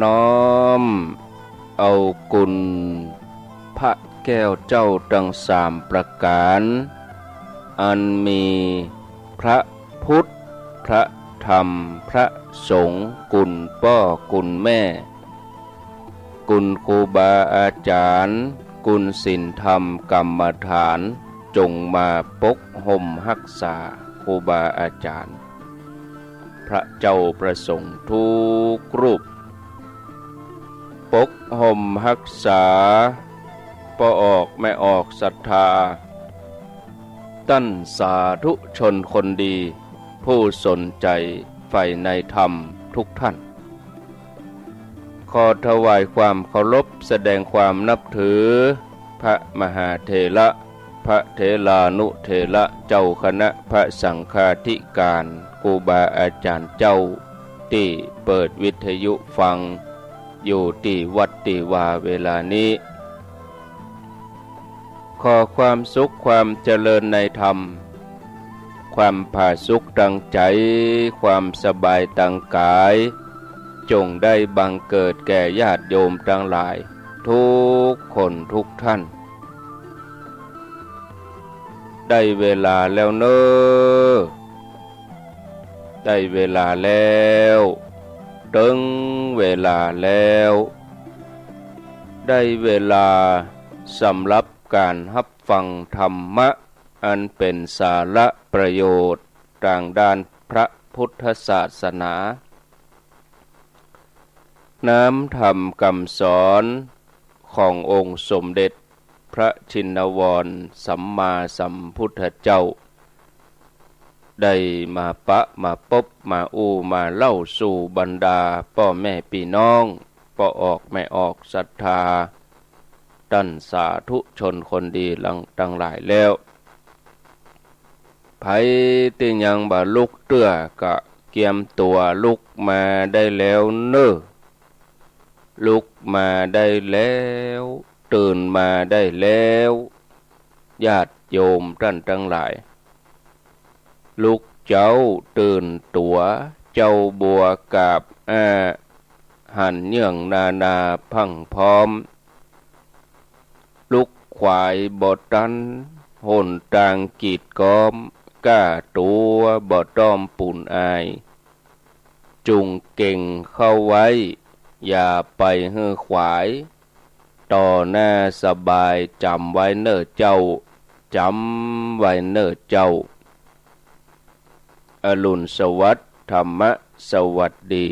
น้อมเอากุลพระแก้วเจ้าทั้งสามประการอันมีพระพุทธพระธรรมพระสงฆ์กุลพ่อกุลแม่กุลครูบาอาจารย์กุลศีลธรรมกรรมฐานจงมาปกห่มรักษาครูบาอาจารย์พระเจ้าประสงค์ทุกรูปปกห่มรักษาปออกไม่ออกศรัทธาตั้นสาธุชนคนดีผู้สนใจใฝ่ในธรรมทุกท่านขอถวายความเคารพแสดงความนับถือพระมหาเถระพระเถรานุเถระเจ้าคณะพระสังฆาธิการครูบาอาจารย์เจ้าที่เปิดวิทยุฟังอยู่ที่วัดที่วาเวลานี้ขอความสุขความเจริญในธรรมความผาสุกทางใจความสบายทางกายจงได้บังเกิดแก่ญาติโยมทั้งหลายทุกคนทุกท่านได้เวลาแล้วเนอได้เวลาแล้วถึงเวลาแล้วได้เวลาสำหรับการรับฟังธรรมะอันเป็นสาระประโยชน์ทางด้านพระพุทธศาสนาน้ำธรรมคำสอนขององค์สมเด็จพระชินวรสัมมาสัมพุทธเจ้าได้มาปะมาพบมามาเล่าสู่บรรดาพ่อแม่พี่น้องพ่อออกไม่ออกศรัทธาท่านสาธุชนคนดีทั้งหลายแล้วไผที่ยังบ่ลุกเตื้อกะเกียมตัวลุกมาได้แล้วเน้อลุกมาได้แล้วตื่นมาได้แล้วญาติโยมท่านทั้งหลายลุกเจ้าตื่นตัวเจ้าบัวกาบหันเนื่องนาพังพร้อมลุกขวายบ่ตันหนทางกีดก้อมก้าตัวบ่ต้อมปุ่นอายจุงเก่งเข้าไว้อย่าไปเฮือขวายต่อหน้าสบายจำไว้เน้อเจ้าจำไว้เน้อเจ้าอรุณสวัสดิ์ธรรมะสวัสดี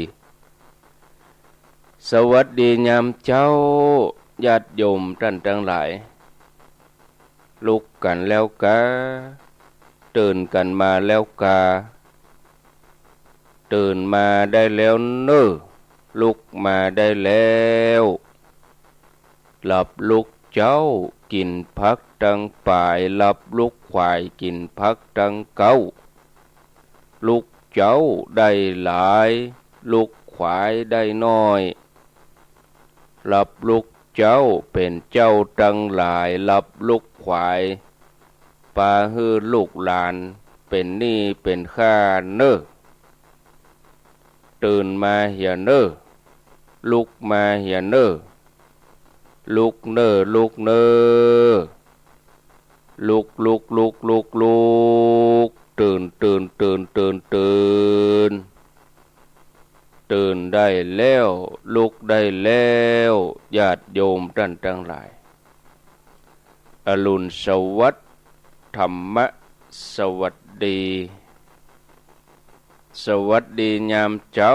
สวัสดียามเจ้าญาติโยมท่านทั้งหลายลุกกันแล้วกะตื่นกันมาแล้วกะตื่นมาได้แล้วเน้อลุกมาได้แล้วหลับลุกเจ้ากินพักดังป่ายหลับลุกควายกินพักดังเก้าลุกเจ้าได้หลายลุกควายได้น้อยหลับลุกเจ้าเป็นเจ้าดังหลายหลับลุกควายปาฮือลูกหลานเป็นหนี้เป็นข้าเน้อตื่นมาเหียเน้อลุกมาเหียเน้อลุกเน้อลุกเน้อลุกตื่นตื่นได้แล้วลุกได้แล้วญาติโยมท่านทั้งหลายอรุณสวัสดิ์ธรรมะสวัสดีสวัสดียามเจ้า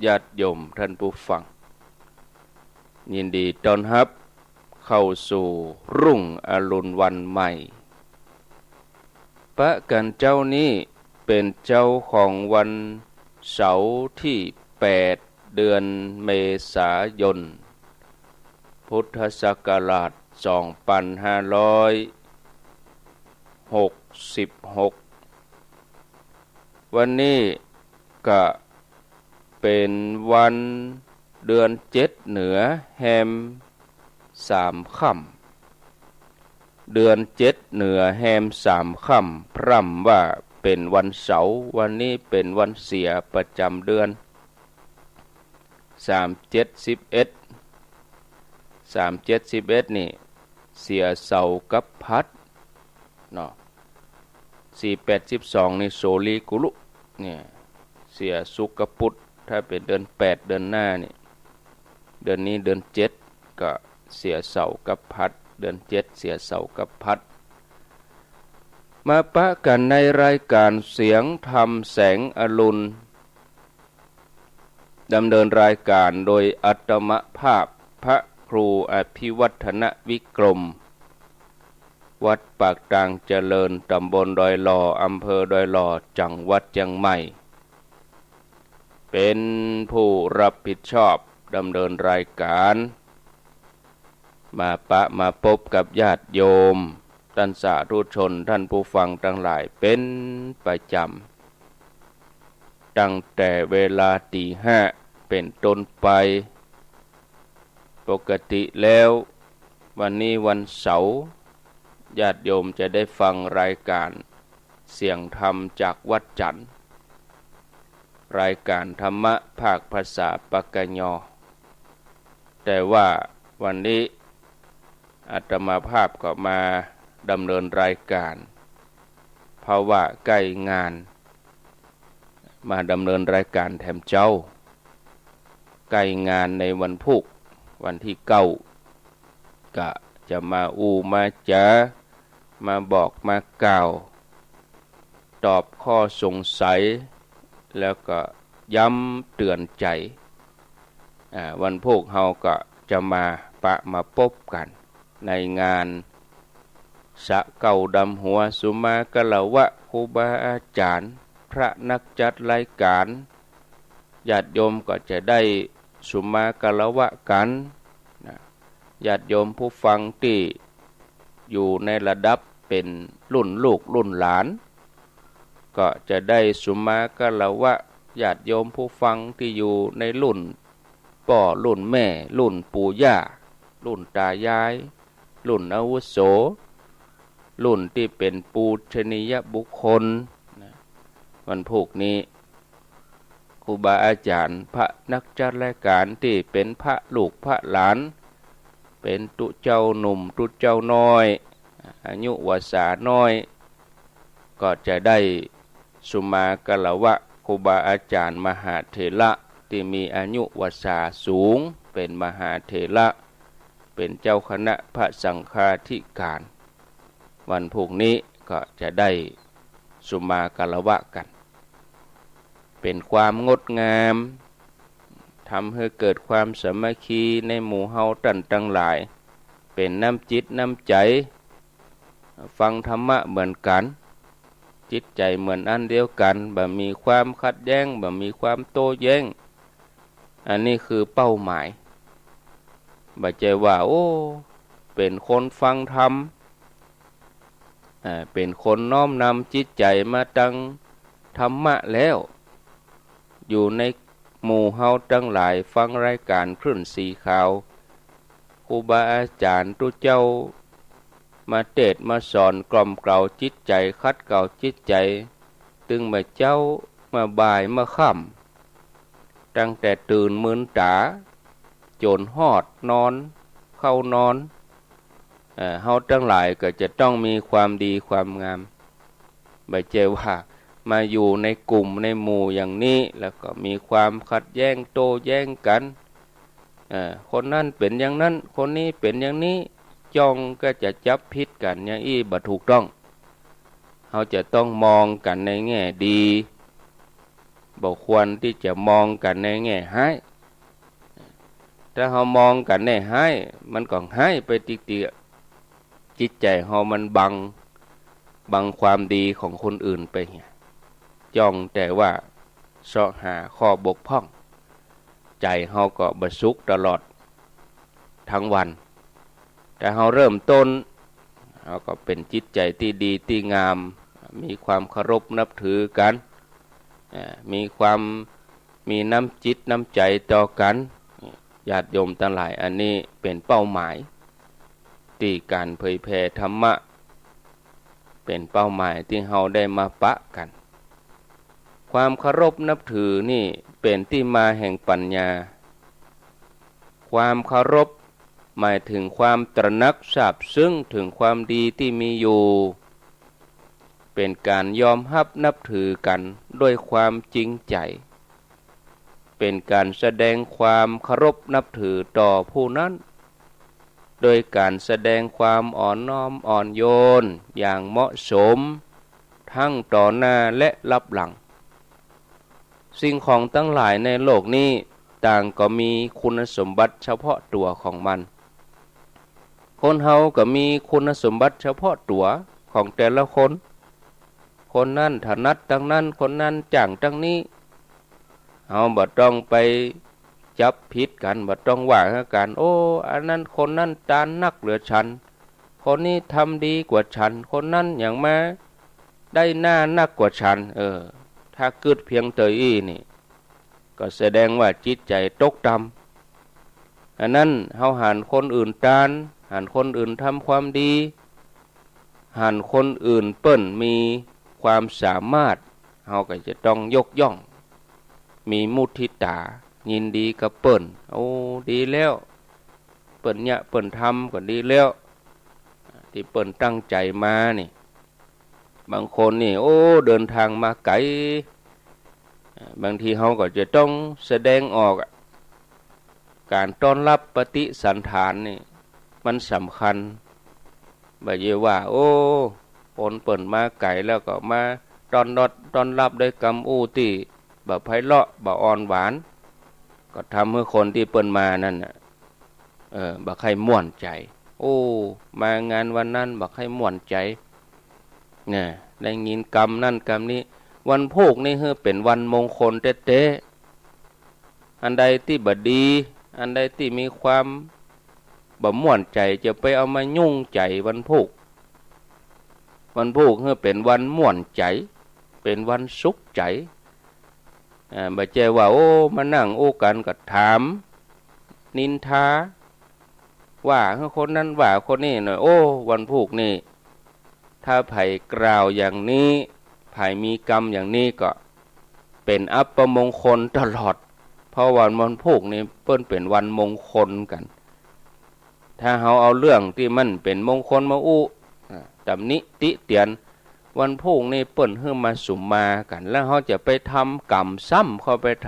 ญาติโยมท่านผู้ฟังยินดีต้อนรับเข้าสู่รุ่งอรุณวันใหม่ปะกันเจ้านี้เป็นเจ้าของวันเสาร์ที่8เดือนเมษายนพุทธศักราช2566วันนี้ก็เป็นวันเดือน7เหนือแฮม3ค่ำเดือน7เหนือแฮม3ค่ำพร่ำว่าเป็นวันเสาร์วันนี้เป็นวันเสียประจำเดือน 371นี่เสียเสากับพัดเนาะ482นี่โสลีกุลุเนี่ยเสียสุกปุตถ้าเป็นเดือน8เดือนหน้านี่เดือนนี้เดือน7ก็เสียเสากับพัดเดือน7เสียเสากับพัดมาปะกันในรายการเสียงธรรมแสงอรุณดำเนินรายการโดยอัตมภาพพระครูอภิวัฒนวิกรมวัดปากตางเจริญตำบลดอยหล่ออำเภอดอยหล่อจังหวัดเชียงใหม่เป็นผู้รับผิดชอบดำเนินรายการมาพบกับญาติโยมท่านสาธุชนท่านผู้ฟังทั้งหลายเป็นประจำตั้งแต่เวลาตีห้าเป็นต้นไปปกติแล้ววันนี้วันเสาร์ญาติโยมจะได้ฟังรายการเสียงธรรมจากวัดจันทร์รายการธรรมะภาคภาษาปากยอแต่ว่าวันนี้อาตมาภาพก็มาดำเนินรายการเพราะว่าใกล้งานมาดำเนินรายการแถมเจ้าใกล้งานในวันพุธวันที่9ก็จะมามาจะมาบอกมากล่าวตอบข้อสงสัยแล้วก็ย้ำเตือนใจวันพุธเฮาก็จะมาพบกันในงานสะเก่าดำหัวสุมากะละวะครูบาอาจารย์พระนักจัดรายการญาติโยมก็จะได้สุมากะละวะกันญาติโยมผู้ฟังที่อยู่ในระดับเป็นรุ่นลูกรุ่นหลานก็จะได้สุมากะละวะญาติโยมผู้ฟังที่อยู่ในรุ่นพ่อรุ่นแม่รุ่นปู่ย่ารุ่นตายายรุ่นอาวุโสรุ่นที่เป็นปูชนียบุคคลวันพุธนี้ครูบาอาจารย์พระนักจัดรายการที่เป็นพระลูกพระหลานเป็นตุเจ้าหนุ่มตุเจ้าน้อยอายุวสาน้อยก็จะได้สุมากะละวะครูบาอาจารย์มหาเถระที่มีอายุวสาสูงเป็นมหาเถระเป็นเจ้าคณะพระสังฆาธิการวันพรุ่งนี้ก็จะได้สุมากะละวะกันเป็นความงดงามทำให้เกิดความสามัคคีในหมู่เฮาตั้งหลายเป็นน้ำจิตน้ำใจฟังธรรมะเหมือนกันจิตใจเหมือนอันเดียวกันบ่มีความขัดแย้งบ่มีความโต้แย้งอันนี้คือเป้าหมายบ่ใจว่าเป็นคนฟังธรรมเป็นคนน้อมนำจิตใจมาตั้งธรรมะแล้วอยู่ในหมู่เฮาทั้งหลายฟังรายการคลื่นสีขาวครูบาอาจารย์ทุกเจ้ามาเทศน์มาสอนกล่อมเกลาจิตใจคัดเกลาจิตใจตึงมาเจ้ามาบ่ายมาค่ำตั้งแต่ตื่นมื้นตาจนฮอดนอนเข้านอนเฮาทั้งหลายก็จะต้องมีความดีความงามบ่ใช่ว่ามาอยู่ในกลุ่มในหมู่อย่างนี้แล้วก็มีความขัดแย้งโต้แย้งกันคนนั้นเป็นอย่างนั้นคนนี้เป็นอย่างนี้จ้องก็จะจับผิดกันอย่างอี้บ่ถูกต้องเราจะต้องมองกันในแง่ดีบ่ควรที่จะมองกันในแง่ร้ายถ้าเรามองกันในร้ายมันก็ร้ายไปติๆจิตใจเรามันบังความดีของคนอื่นไปจ้องแต่ว่าเสาะหาข้อบกพร่องใจเราก็บ่สุขตลอดทั้งวันแต่เราเริ่มต้นเราก็เป็นจิตใจที่ดีที่งามมีความเคารพนับถือกันมีน้ำจิตน้ำใจต่อกันญาติโยมทั้งหลายอันนี้เป็นเป้าหมายที่การเผยแผ่ธรรมะเป็นเป้าหมายที่เราได้มาปะกันความเคารพนับถือนี่เป็นที่มาแห่งปัญญา ความเคารพหมายถึงความตระหนักทราบซึ้งถึงความดีที่มีอยู่เป็นการยอมรับนับถือกันด้วยความจริงใจเป็นการแสดงความเคารพนับถือต่อผู้นั้นโดยการแสดงความอ่อนน้อมอ่อนโยนอย่างเหมาะสมทั้งต่อหน้าและรับหลังสิ่งของทั้งหลายในโลกนี้ต่างก็มีคุณสมบัติเฉพาะตัวของมันคนเฮาก็มีคุณสมบัติเฉพาะตัวของแต่ละคนคนนั้นถนัดตั้งนั้นคนนั้นจังตั้งนี้เฮาบ่ต้องไปจับผิดกันบ่ต้องว่ากันโอ้อันนั้นคนนั้นตานนักเหลือฉันคนนี้ทำดีกว่าฉันคนนั้นอย่างมาได้หน้านักกว่าฉันถ้าเกิดเพียงเตยนี่ก็แสดงว่าจิตใจตกต่ำอันนั้นเฮาหันคนอื่นตานหันคนอื่นทำความดีหันคนอื่นเปิ้นมีความสามารถเฮาก็จะต้องยกย่องมีมุทิตายินดีกับเปิ้นโอ้ดีแล้วเปิ้นเนี่ยเปิ้นทำก็ดีแล้วที่เปิ้นตั้งใจมานี่บางคนนี่โอ้เดินทางมาไกลบางทีเฮาก็จะต้องแสดงออกการต้อนรับปฏิสันถานนี่มันสำคัญบ่ใช่ว่าโอ้คนเปิ้นมาไกลแล้วก็มาต้อนรับด้วยคำอู้ที่บ่ไพเราะบ่อ่อนหวานก็ทำให้คนที่เปิ้นมานั่นบ่ใครม่วนใจโอ้มางานวันนั้นบ่ใครม่วนใจเนี่ยได้ยินกรรมนั่นกรรมนี้วันพูกนี่เป็นวันมงคลเต๊ะๆอันใดที่บ่ดีอันใดที่มีความบ่ม่วนใจจะไปเอามายุ่งใจวันพูกเป็นวันม่วนใจเป็นวันสุขใจบ่ใช่ว่าโอ้มานั่งโอ้กันก็ถามนินทาว่าคนนั้นว่าคนนี้หน่อยโอ้วันพูกนี่ถ้าไผกล่าวอย่างนี้ไผมีกรรมอย่างนี้ก็เป็นอัปมงคลตลอดเพราะวันพูกนี่เปิ้นเป็นวันมงคลกันถ้าเฮาเอาเรื่องที่มันเป็นมงคลมาอู้ตำหนิติเตียนวันพูกนี่เปิ้นมาสุมมากันแล้วเฮาจะไปทำกรรมซ้ำเข้าไปท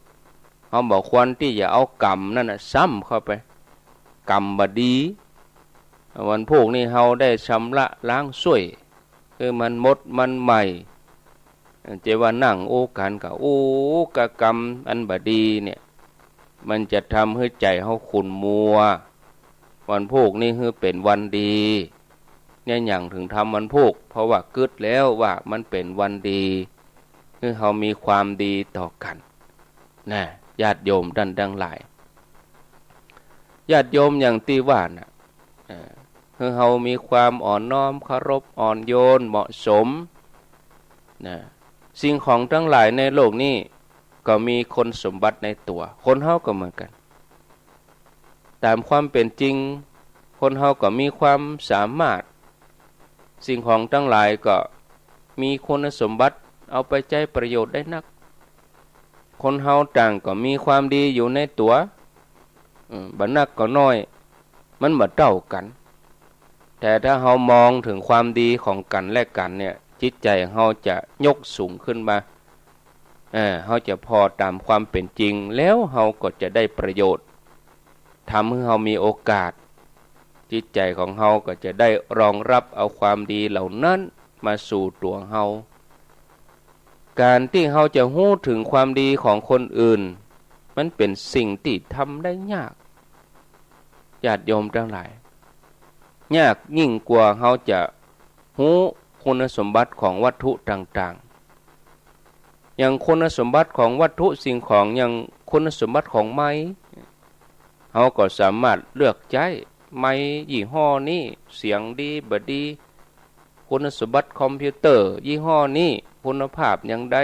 ำเฮาบอกควรที่จะเอากรรมนั่นน่ะซ้ำเข้าไปกรรมบ่ดีวันพูกนี่เฮาได้ชำระล้างช่วยคือมันหมดมันใหม่จะว่านั่งโอ้กันก็โอ้กะกรรมอันบ่ดีเนี่ยมันจะทำให้ใจเฮาขุ่นมัววันพูกนี่เป็นวันดีเนี่ยอย่างถึงทำวันพูกเพราะว่ากึดแล้วว่ามันเป็นวันดีคือเฮามีความดีต่อกันนะญาติโยมดังหลายญาติโยมอย่างที่ว่าน่ะคือเฮามีความอ่อนน้อมเคารพอ่อนโยนเหมาะสมนะสิ่งของทั้งหลายในโลกนี้ก็มีคุณสมบัติในตัวคนเฮาก็เหมือนกันตามความเป็นจริงคนเฮาก็มีความสามารถสิ่งของทั้งหลายก็มีคุณสมบัติเอาไปใช้ประโยชน์ได้นักคนเฮาต่างก็มีความดีอยู่ในตัวบ่นักก็น้อยมันบ่เท่ากันแต่ถ้าเฮามองถึงความดีของกันและกันเนี่ยจิตใจเฮาจะยกสูงขึ้นมาเฮาจะพอตามความเป็นจริงแล้วเฮาก็จะได้ประโยชน์ทำให้เฮามีโอกาสจิตใจของเฮาก็จะได้รองรับเอาความดีเหล่านั้นมาสู่ตัวเฮาการที่เฮาจะรู้ถึงความดีของคนอื่นมันเป็นสิ่งที่ทำได้ยากญาติโยมทั้งหลายยากยิ่งกว่าเฮาจะรู้คุณสมบัติของวัตถุต่างๆอย่างคุณสมบัติของวัตถุสิ่งของอย่างคุณสมบัติของไม้เฮาก็สามารถเลือกใช้ไม้ยี่ห้อนี้เสียงดีบ่ดีคุณสมบัติคอมพิวเตอร์ยี่ห้อนี้คุณภาพอย่างใด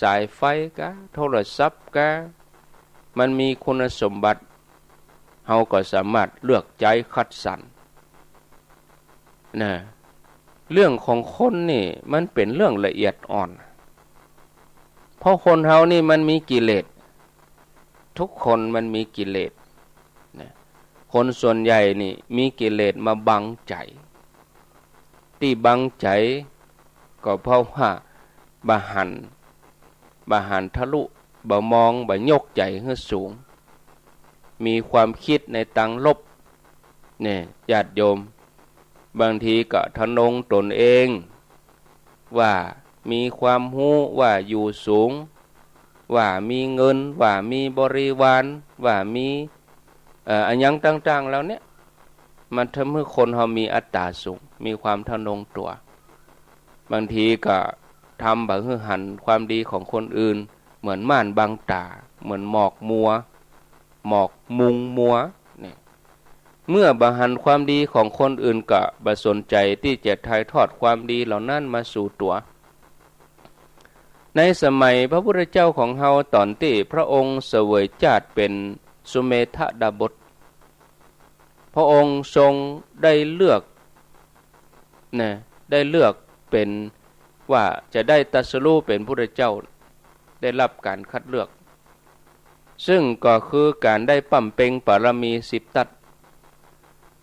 สายไฟกะโทรศัพท์กะมันมีคุณสมบัติเฮาก็สามารถเลือกใช้คัดสรรนะเรื่องของคนนี่มันเป็นเรื่องละเอียดอ่อนเพราะคนเฮานี่มันมีกิเลส ทุกคนมันมีกิเลสนะคนส่วนใหญ่นี่มีกิเลสมาบังใจที่บังใจก็เพราะว่าบาหันทะลุบ่มองบ่ยกใจให้สูงมีความคิดในทางลบเนี่ยญาติโยมบางทีก็ทะนงตนเองว่ามีความรู้ว่าอยู่สูงว่ามีเงินว่ามีบริวารว่ามีอันยังต่างๆแล้วเนี่ยมันทำให้คนเขามีอัตตาสูงมีความทะนงตัวบางทีก็ทำแบบหันความดีของคนอื่นเหมือนม่านบังตาเหมือนหมอกมัวหมอกมุงมัวเนี่ยเมื่อบหันความดีของคนอื่นก็บ่สนใจที่จะถ่ายทอดความดีเหล่านั้นมาสู่ตัวในสมัยพระพุทธเจ้าของเฮาตอนที่พระองค์เสวยชาติเป็นสุเมธดาบสพระองค์ทรงได้เลือกเป็นว่าจะได้ตรัสรู้เป็นพุทธเจ้าได้รับการคัดเลือกซึ่งก็คือการได้ปั้มเพ็งบารมี10ทัศ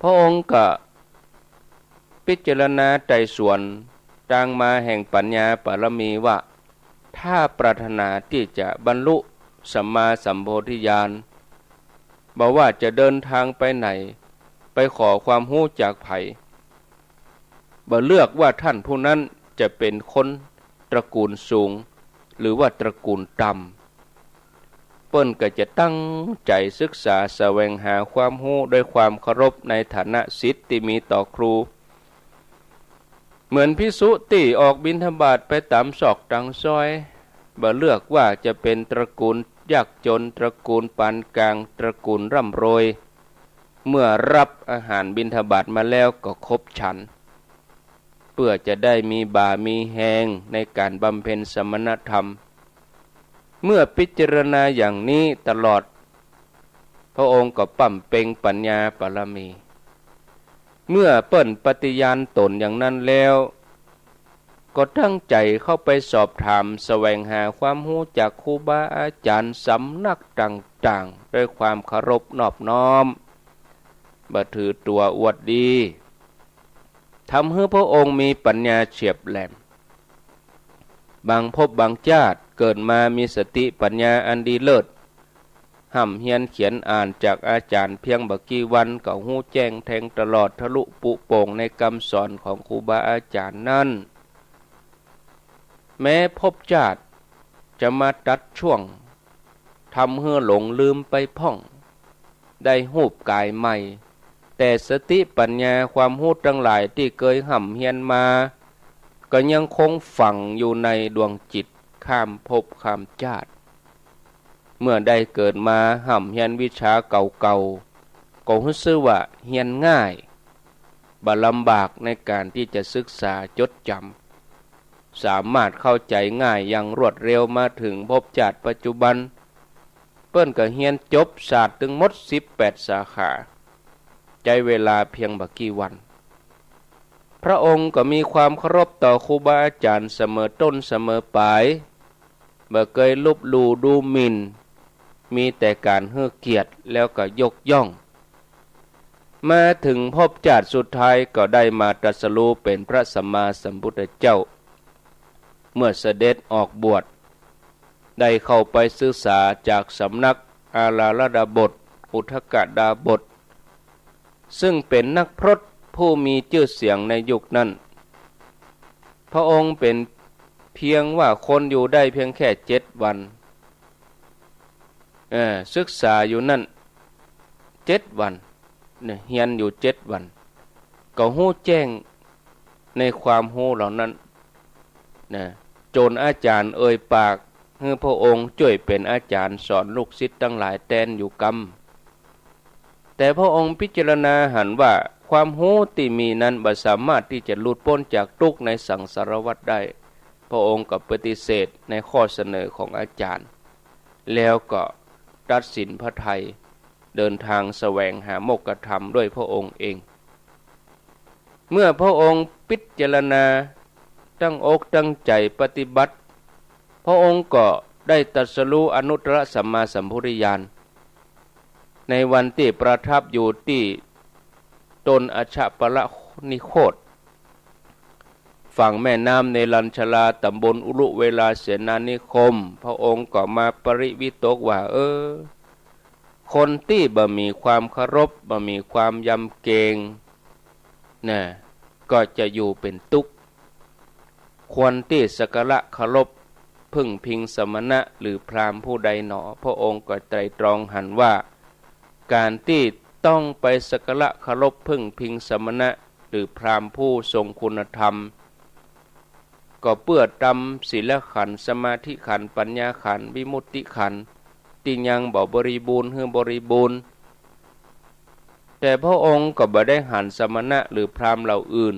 พระองค์ก็พิจารณาไตร่สวนจางมาแห่งปัญญาบารมีว่าถ้าปรารถนาที่จะบรรลุสัมมาสัมโพธิญาณบอกว่าจะเดินทางไปไหนไปขอความรู้จากไผบ่เลือกว่าท่านผู้นั้นจะเป็นคนตระกูลสูงหรือว่าตระกูลต่ำเปิ้นก็จะตั้งใจศึกษาแสวงหาความรู้ด้วยความเคารพในฐานะศิษย์ที่มีต่อครูเหมือนภิกษุที่ออกบิณฑบาตไปตามซอกตังซอยบ่เลือกว่าจะเป็นตระกูลยากจนตระกูลปานกลางตระกูลร่ำรวยเมื่อรับอาหารบิณฑบาตมาแล้วก็คบฉันเพื่อจะได้มีบ่ามีแหงในการบำเพ็ญสมณธรรมเมื่อพิจารณาอย่างนี้ตลอดพระองค์ก็ปั้มเพ็งปัญญาบารมีเมื่อเปิ้นปฏิญาณตนอย่างนั้นแล้วก็ตั้งใจเข้าไปสอบถามแสวงหาความรู้จากครูบาอาจารย์สำนักต่างๆด้วยความเคารพนอบน้อมบ่ถือตัวอวดดีทำให้พระองค์มีปัญญาเฉียบแหลมบางภพบางชาติเกิดมามีสติปัญญาอันดีเลิศห่ำเฮียนเขียนอ่านจากอาจารย์เพียงบักกี่วันก็หู้แจ้งแทงตลอดทะลุปุโป่งในคำสอนของครูบาอาจารย์นั้นแม้ภพชาติจะมาตัดช่วงทำให้หลงลืมไปพ่องได้หูปกายใหม่แต่สติปัญญาความรู้ทั้งหลายที่เคยห่ำเฮียนมาก็ยังคงฝังอยู่ในดวงจิตข้ามภพข้ามชาติเมื่อได้เกิดมาห่ำเฮียนวิชาเก่าๆก็รู้สึกว่าเฮียนง่ายบ่ลำบากในการที่จะศึกษาจดจำสามารถเข้าใจง่ายอย่างรวดเร็วมาถึงภพชาติปัจจุบันเปิ้นก็เฮียนจบศาสตร์ถึงหมด18สาขาใช้เวลาเพียงบักกี่วันพระองค์ก็มีความเคารพต่อครูบาอาจารย์เสมอต้นเสมอปลายบ่เคยลบหลู่ดูหมิ่นมีแต่การให้เกียรติแล้วก็ยกย่องมาถึงภพชาติสุดท้ายก็ได้มาตรัสรู้เป็นพระสัมมาสัมพุทธเจ้าเมื่อเสด็จออกบวชได้เข้าไปศึกษาจากสำนักอาลาลดาบทอุทกดาบทซึ่งเป็นนักพรตผู้มีชื่อเสียงในยุคนั้นพระองค์เป็นเพียงว่าคนอยู่ได้เพียงแค่7 วันศึกษาอยู่นั่น7 วันเนี่ยเรียนอยู่7 วันก็ฮู้แจ้งในความฮู้เหล่านั้นนะจนอาจารย์เอ่ยปากให้พระองค์ช่วยเป็นอาจารย์สอนลูกศิษย์ทั้งหลายแทนอยู่กรรมแต่พระองค์พิจารณาหันว่าความรู้ที่มีนั้นบ่สามารถที่จะหลุดพ้นจากทุกข์ในสังสารวัฏได้พระองค์ก็ปฏิเสธในข้อเสนอของอาจารย์แล้วก็ตัดสินพระทัยเดินทางแสวงหาโมกขธรรมด้วยพระองค์เองเมื่อพระองค์พิจารณาตั้งอกตั้งใจปฏิบัติพระองค์ก็ได้ตรัสรู้อนุตตรสัมมาสัมพุทธญาณ ในวันที่ประทับอยู่ที่ต้นอชปละนิโคธฝั่งแม่น้ำในลัญชลาตำบลอุรุเวลาเสนานิคมพระองค์ก็มาปริวิตกว่าคนที่บ่มีความเคารพบ่มีความยำเกรงนะก็จะอยู่เป็นทุกข์ควรที่สักการะเคารพพึ่งพิงสมณะหรือพราหมณ์ผู้ใดหนอพระองค์ก็ไตรตรองหันว่าการที่ต้องไปสักการะเคารพพึ่งพิงสมณะหรือพราหมณ์ผู้ทรงคุณธรรมก็เพื่อตำศีลขันธ์สมาธิขันธ์ปัญญาขันธ์วิมุตติขันธ์ที่ยังบ่บริบูรณ์บริบูรณ์แต่พระองค์ก็บ่ได้หันสมณะหรือพราหมณ์เหล่าอื่น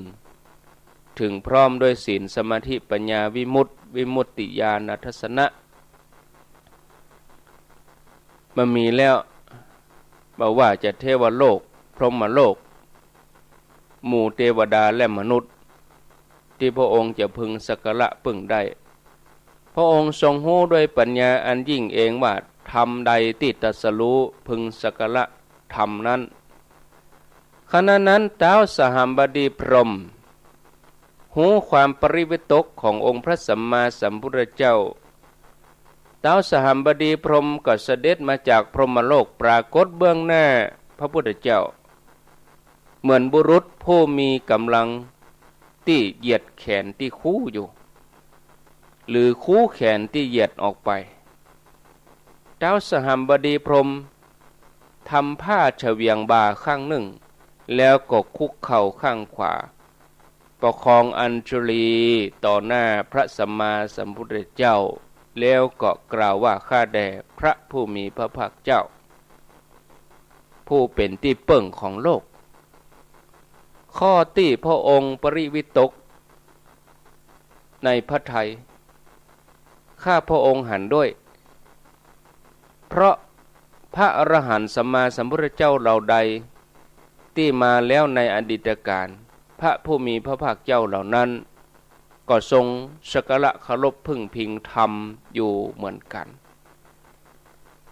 ถึงพร้อมด้วยศีลสมาธิปัญญาวิมุตติญาณทัศนะมันมีแล้วบอกว่าจะเทวโลกพรหมโลกหมู่เทวดาและมนุษย์ที่พระองค์จะพึงสักการะพึงได้พระองค์ทรงรู้ด้วยปัญญาอันยิ่งเองว่าธรรมใดที่ตรัสรู้พึงสักการะธรรมนั้นขณะนั้นท้าวสหัมบดีพรหมหูความปริวิตกขององค์พระสัมมาสัมพุทธเจ้าท้าวสหัมบดีพรหมก็เสด็จมาจากพรหมโลกปรากฏเบื้องหน้าพระพุทธเจ้าเหมือนบุรุษผู้มีกำลังที่เหยียดแขนที่คู่อยู่หรือคู่แขนที่เหยียดออกไปท้าวสหัมบดีพรหมทำผ้าเฉวียงบ่าข้างหนึ่งแล้วก็คุกเข่าข้างขวาประคองอัญชุลีต่อหน้าพระสัมมาสัมพุทธเจ้าแล้วก็กล่าวว่าข้าแด่พระผู้มีพระภาคเจ้าผู้เป็นที่เปิ่งของโลกข้อที่พระองค์ปริวิตกในพระทัยข้าพระองค์หันด้วยเพราะพระอรหันต์สัมมาสัมพุทธเจ้าเหล่าใดที่มาแล้วในอดีตการพระผู้มีพระภาคเจ้าเหล่านั้นก็ทรงสักการะเคารพพึ่งพิงธรรมอยู่เหมือนกัน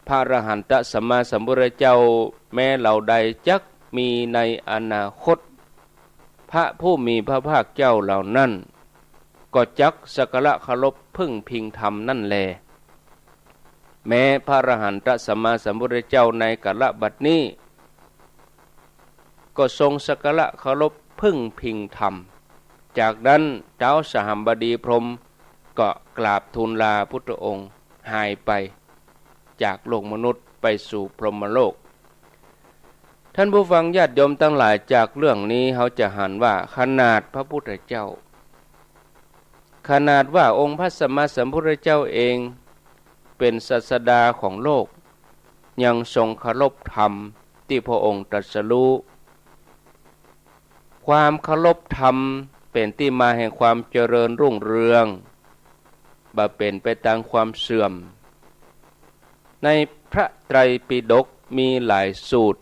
พระอรหันตสัมมาสัมพุทธเจ้าแม้เหล่าใดจักมีในอนาคตพระผู้มีพระภาคเจ้าเหล่านั้นก็จักสักการะเคารพพึ่งพิงธรรมนั่นแลแม้พระอรหันตสัมมาสัมพุทธเจ้าในกาลบัดนี้ก็ทรงสักการะเคารพพึ่งพิงธรรมจากนั้นท้าวสหัมบดีพรหมก็กราบทูลลาพุทธองค์หายไปจากโลกมนุษย์ไปสู่พรหมโลกท่านผู้ฟังญาติโยมทั้งหลายจากเรื่องนี้เขาจะหันว่าขนาดพระพุทธเจ้าขนาดว่าองค์พระสัมมาสัมพุทธเจ้าเองเป็นศาสดาของโลกยังทรงเคารพธรรมที่พระองค์ตรัสรู้ความเคารพธรรมเป็นที่มาแห่งความเจริญรุ่งเรืองบ่เป็นไปตามความเสื่อมในพระไตรปิฎกมีหลายสูตร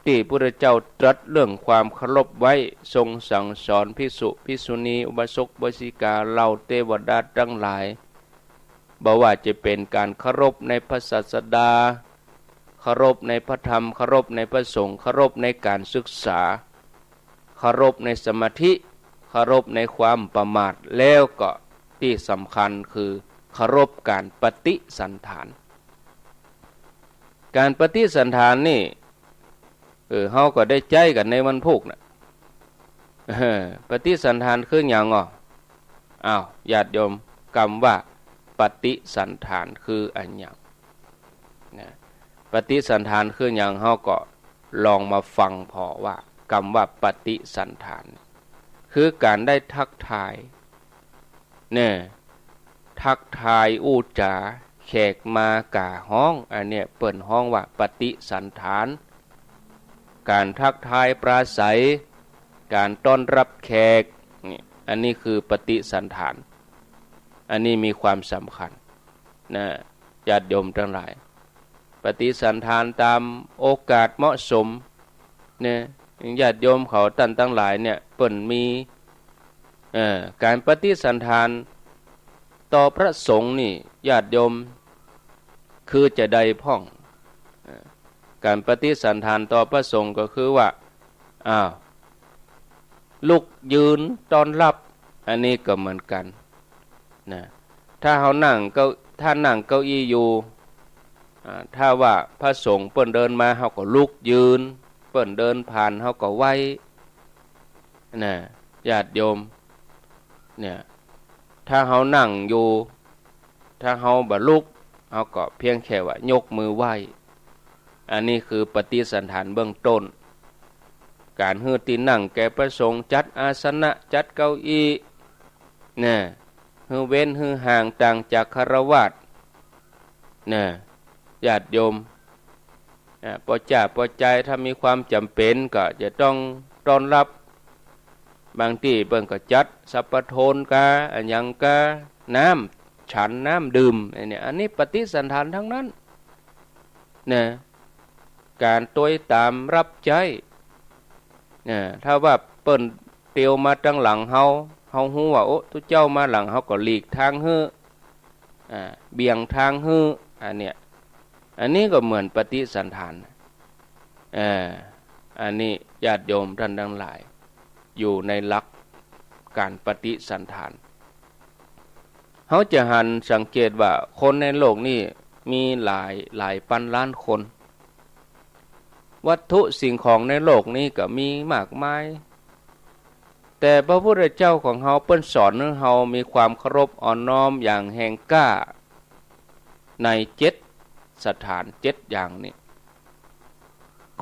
ที่พระพุทธเจ้าตรัสเรื่องความเคารพไว้ทรงสั่งสอนภิกษุภิกษุณีอุบาสกอุบาสิกาเหล่าเทวดาทั้งหลายบ่ว่าจะเป็นการเคารพในพระศาสดาเคารพในพระธรรมเคารพในพระสงฆ์เคารพในการศึกษาเคารพในสมาธิเคารพในความประมาทแล้วก็ที่สำคัญคือเคารพการปฏิสันถานการปฏิสันถานนี่เฮาก็ได้ใจกันในวันพุกนะปฏิสันถานคืออย่างอ้าวญาติโยมคำว่าปฏิสันถานคืออันอย่างนะปฏิสันถานคืออย่างเฮาก็ลองมาฟังพอว่าคำว่าปฏิสันถานคือการได้ทักทายเนี่ยทักทายอู้จาแขกมากาห้องอันเนี้ยเปิ่นห้องว่าปฏิสันถานการทักทายปราศัยการต้อนรับแขกนี่อันนี้คือปฏิสันถานอันนี้มีความสำคัญนะญาติโยมทั้งหลายปฏิสันถานตามโอกาสเหมาะสมเนี่ยญาติโยมเขาท่านทั้งหลายเนี่ยเปิ่นมีการปฏิสันถานต่อพระสงฆ์นี่ญาติโยมคือจะใดพ่อง การปฏิสันทานต่อพระสงฆ์ก็คือว่าลุกยืนต้อนรับอันนี้ก็เหมือนกันนะถ้าเขานั่งนั่งเก้าอี้อยู่ถ้าว่าพระสงฆ์เปิ้นเดินมาเขาก็ลุกยืนเปิ้นเดินผ่านเขาก็ไหว้นะญาติโยมเนี่ยถ้าเขานั่งอยู่ถ้าเขาบ่ลุกเขาก็เพียงแค่ว่ายกมือไหว้อันนี้คือปฏิสันทานเบื้องต้นการฮื้อที่นั่งแก่พระสงฆ์จัดอาสนะจัดเก้าอี้เนี่ยฮื้อเว้นฮื้อห่างต่างจากฆราวาสเนี่ยญาติโยมพอใจถ้ามีความจำเป็นก็จะต้องต้อนรับบางที่เบิ่งก็จัดสัพพโทนกาอันยังกาน้ำฉันน้ำดื่มอันนี้ปฏิสันทานทั้งนั้นเนี่ยการตัวตามรับใจเนี่ยถ้าว่าเปิ้นเตียวมาตั้งหลังเฮาฮู้ว่าโอ้ทุกเจ้ามาหลังเฮาก็หลีกทางฮื้อเบี่ยงทางฮื้ออันนี้ก็เหมือนปฏิสันทานอันนี้ญาติโยมท่านทั้งหลายอยู่ในหลักการปฏิสันทานเขาจะหันสังเกตว่าคนในโลกนี้มีหลายพันล้านคนวัตถุสิ่งของในโลกนี้ก็มีมากมายแต่พระพุทธเจ้าของเฮาเปิ้นสอนให้เฮามีความเคารพอ่อนน้อมอย่างแห่งกล้าใน7สถาน7อย่างนี้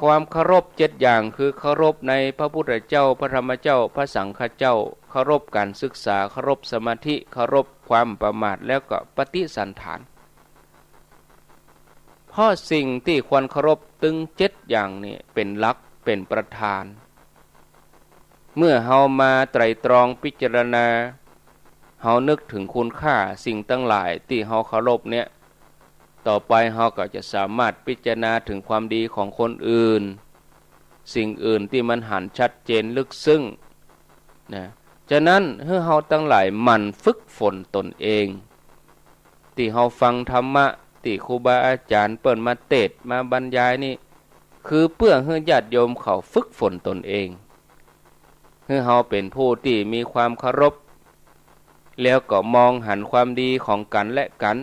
ความเคารพ7อย่างคือเคารพในพระพุทธเจ้าพระธรรมเจ้าพระสังฆเจ้าเคารพการศึกษาเคารพสมาธิเคารพความประมาทแล้วก็ปฏิสันทานเพราะสิ่งที่ควรเคารพตึง7อย่างนี้เป็นหลักเป็นประธานเมื่อเฮามาไตร่ตรองพิจารณาเฮานึกถึงคุณค่าสิ่งตั้งหลายที่เฮาเคารพเนี่ยต่อไปเฮาก็จะสามารถพิจารณาถึงความดีของคนอื่นสิ่งอื่นที่มันหันชัดเจนลึกซึ้งนะฉะนั้นให้เฮาทั้งหลายหมั่นฝึกฝนตนเองที่เฮาฟังธรรมะที่ครูบาอาจารย์เปิ้นมาเทศน์มาบรรยายนี่คือเพื่อให้ญาติโยมเขาฝึกฝนตนเองให้เฮาเป็นผู้ที่มีความเคารพแล้วก็มองหันความดีของกันและกัน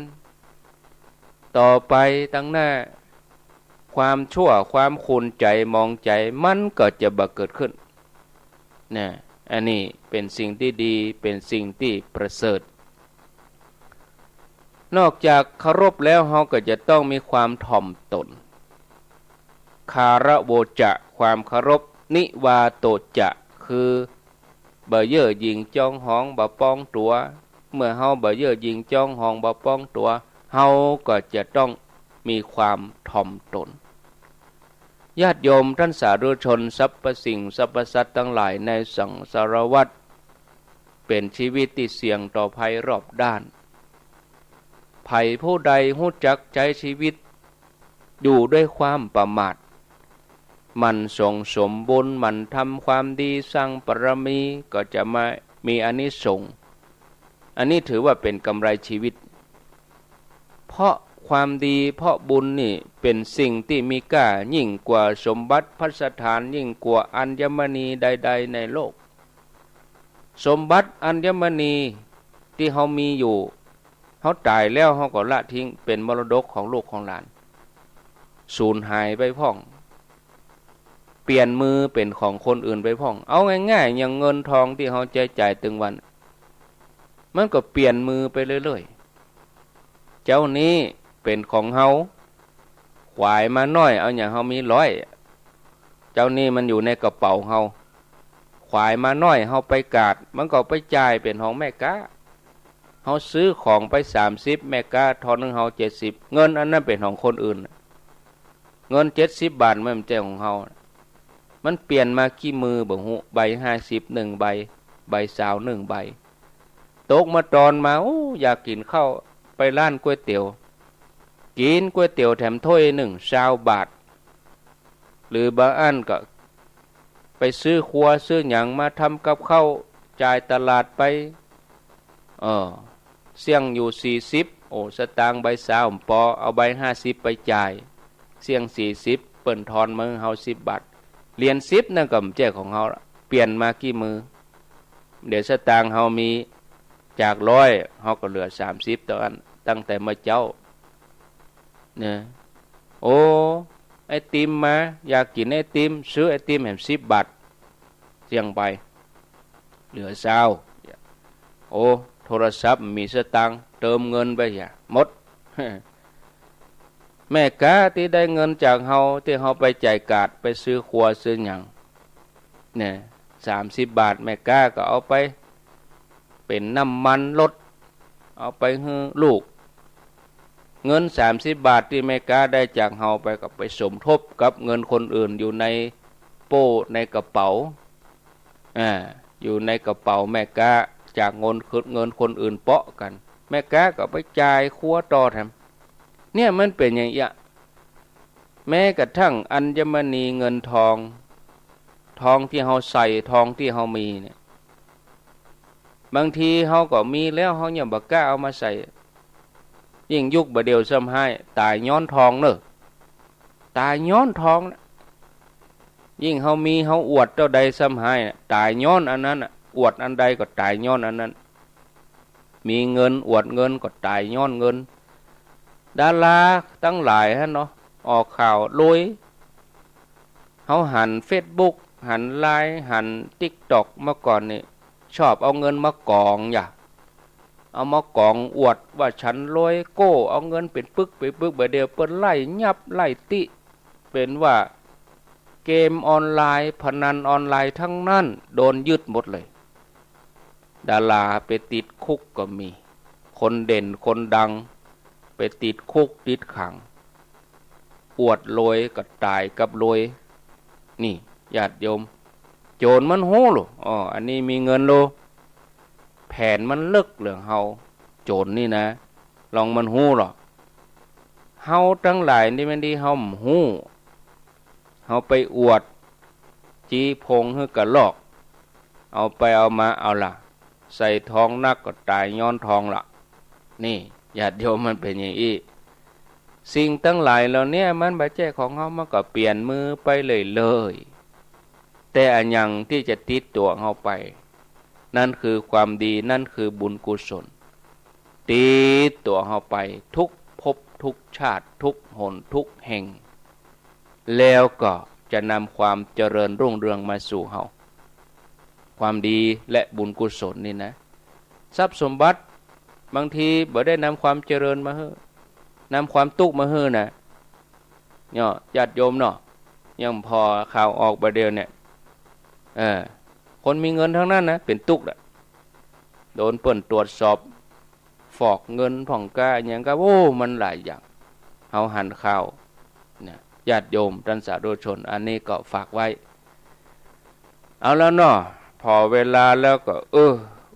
ต่อไปตั้งหน้าความชั่วความขุ่นใจมองใจมันก็จะบังเกิดขึ้นนะอันนี้เป็นสิ่งที่ดีเป็นสิ่งที่ประเสริฐนอกจากเคารพแล้วเราก็จะต้องมีความถ่อมตนคาระโวจะความเคารพนิวาโตจะคือบ่เย่อหยิ่งจ้องหองบ่ป้องตัวเมื่อเฮาบ่เย่อหยิ่งจ้องหองบ่ป้องตัวเฮาก็จะต้องมีความถ่อมตนญาติโยมท่านสาธุชนสรรพสิ่งสรรพสัตว์ทั้งหลายในสังสารวัฏเป็นชีวิตที่เสี่ยงต่อภัยรอบด้านภัยผู้ใดฮู้จักใจชีวิตอยู่ด้วยความประมาทมันส่งสมบุญมันทำความดีสร้างบารมีก็จะมามีอานิสงส์อันนี้ถือว่าเป็นกำไรชีวิตเพราะความดีเพราะบุญนี่เป็นสิ่งที่มีค่ายิ่งกว่าสมบัติพัสถานยิ่งกว่าอัญมณีใดๆในโลกสมบัติอัญมณีที่เฮามีอยู่เฮาตายแล้วเฮาก็ละทิ้งเป็นมรดกของลูกของหลานสูญหายไปพ่องเปลี่ยนมือเป็นของคนอื่นไปพ่องเอาง่ายๆอย่างเงินทองที่เฮาใช้จ่ายตึงวันมันก็เปลี่ยนมือไปเรื่อยๆเจ้านี้เป็นของเฮาขวายมาน้อยเอาอย่างเฮามี100เจ้านี้มันอยู่ในกระเป๋าเฮาขวายมาน้อยเฮาไปกาดมันก็ไปจ่ายเป็นของแม่ค้าเฮาซื้อของไป30แม่ค้าทอนนึงเฮา70เงินอันนั้นเป็นของคนอื่นเงิน70 บาทมันไม่ใช่ของเฮามันเปลี่ยนมาขี้มือบ่ฮู้ใบ50 1ใบใบ20 1ใบตกมาตอนมาโอ้อยากกินข้าวไปร้านก๋วยเตี๋ยวกินก๋วยเตี๋ยวแถมถ้วยหนึ่ง20 บาทหรือบางอันก็ไปซื้อครัวซื้อหยังมาทำกับข้าวจ่ายตลาดไปเสี่ยงอยู่40โอ้สตางค์ใบ20ปอเอาใบ50ไปจ่ายเสี่ยง40เป ปิ้นทอนมือเฮา10 บาทเหรียญ10นั่นก็แจกของเฮาเปลี่ยนมากี่มือเดี๋ยวสตางค์เฮามีจาก100เฮาก็เหลือ30ตอนตั้งแต่มาเจ้าเนี่ยโอ้ไอติมมาอยากกินไอติมซื้อไอติมแหม10 บาทเสียงไปเหลือ20โอ้โทรศัพท์มีสตังค์เติมเงินไปอย่าหมด แม่กาที่ได้เงินจากเฮาที่เฮาไปจ่ายกาดไปซื้อครัวซื้อหยังเนี่ย30 บาทแม่กาก็เอาไปเป็นน้ำมันรถเอาไปให้ลูกเงิน30 บาทที่แม่กาได้จากเฮาไปก็ไปสมทบกับเงินคนอื่นอยู่ในโป้ในกระเป๋าอยู่ในกระเป๋าแม่กาจากเงินคนอื่นเปาะกันแม่กาก็ไปจ่ายครัวต่อแถมเนี่ยมันเป็นอย่างนี้แม้กระทั่งอัญมณีเงินทองที่เฮาใส่ทองที่เฮามีเนี่ยบางทีเฮาก็มีแล้วเฮายังบ่กล้าเอามาใส่ยิ่งยุคบ่เดียวซ้ำให้ตายย้อนทองเนอะตายย้อนทองนะยิ่งเฮามีเฮาอวดเท่าใดซ้ำให้ตายย้อนอันนั้นอวดอันใดก็ตายย้อนอันนั้นมีเงินอวดเงินก็ตายย้อนเงินดาราตั้งหลายฮะเนาะออกข่าวรวยเขาหัน Facebook หันไลน์หัน TikTok เมื่อก่อนนี่ชอบเอาเงินมากองเอามากองอวดว่าฉันรวยโก้เอาเงินเป็นปึกไปปึกเดียวเปิ้นไล่ยับไล่ติเป็นว่าเกมออนไลน์พนันออนไลน์ทั้งนั้นโดนยึดหมดเลยดาราไปติดคุกก็มีคนเด่นคนดังไปติดคุกติดขังอวดรวยก็ตายกับรวยนี่ญาติโยมโจรมันโหโลอันนี้มีเงินโลแผนมันลึกเหลืองเฮาโจรนี่นะลองมันหู้หรอเฮาทั้งหลายนี่มันดีเฮาหู้เฮาไปอวดจีพงฮือกะลอกเอาไปเอามาเอาล่ะใส่ทองนักก็ตายย้อนทองล่ะนี่ญาติโยมมันเป็นอย่างนี้สิ่งทั้งหลายเหล่านี้มันบ่ใช่ของเฮามันก็เปลี่ยนมือไปเลยแต่อันยังที่จะติดตัวเฮาไปนั่นคือความดีนั่นคือบุญกุศลติดตัวเฮาไปทุกภพทุกชาติทุกหนทุกแห่งแล้วก็จะนำความเจริญรุ่งเรืองมาสู่เฮาความดีและบุญกุศลนี่นะทรัพย์สมบัติบางทีบ่ได้นำความเจริญมาเฮ้อนำความทุกข์มาเฮ้อนะเนาะญาติโยมเนาะยังพอข่าวออกประเดี๋ยวเนี่ยคนมีเงินทั้งนั้นนะเป็นทุกข์โดนเปิ้นตรวจสอบฟอกเงินผ่องกาอย่างก็โอ้มันหลายอย่างเฮาหันข่าวเนี่ยญาติโยมท่านสาธุชนอันนี้ก็ฝากไว้เอาแล้วเนาะพอเวลาแล้วก็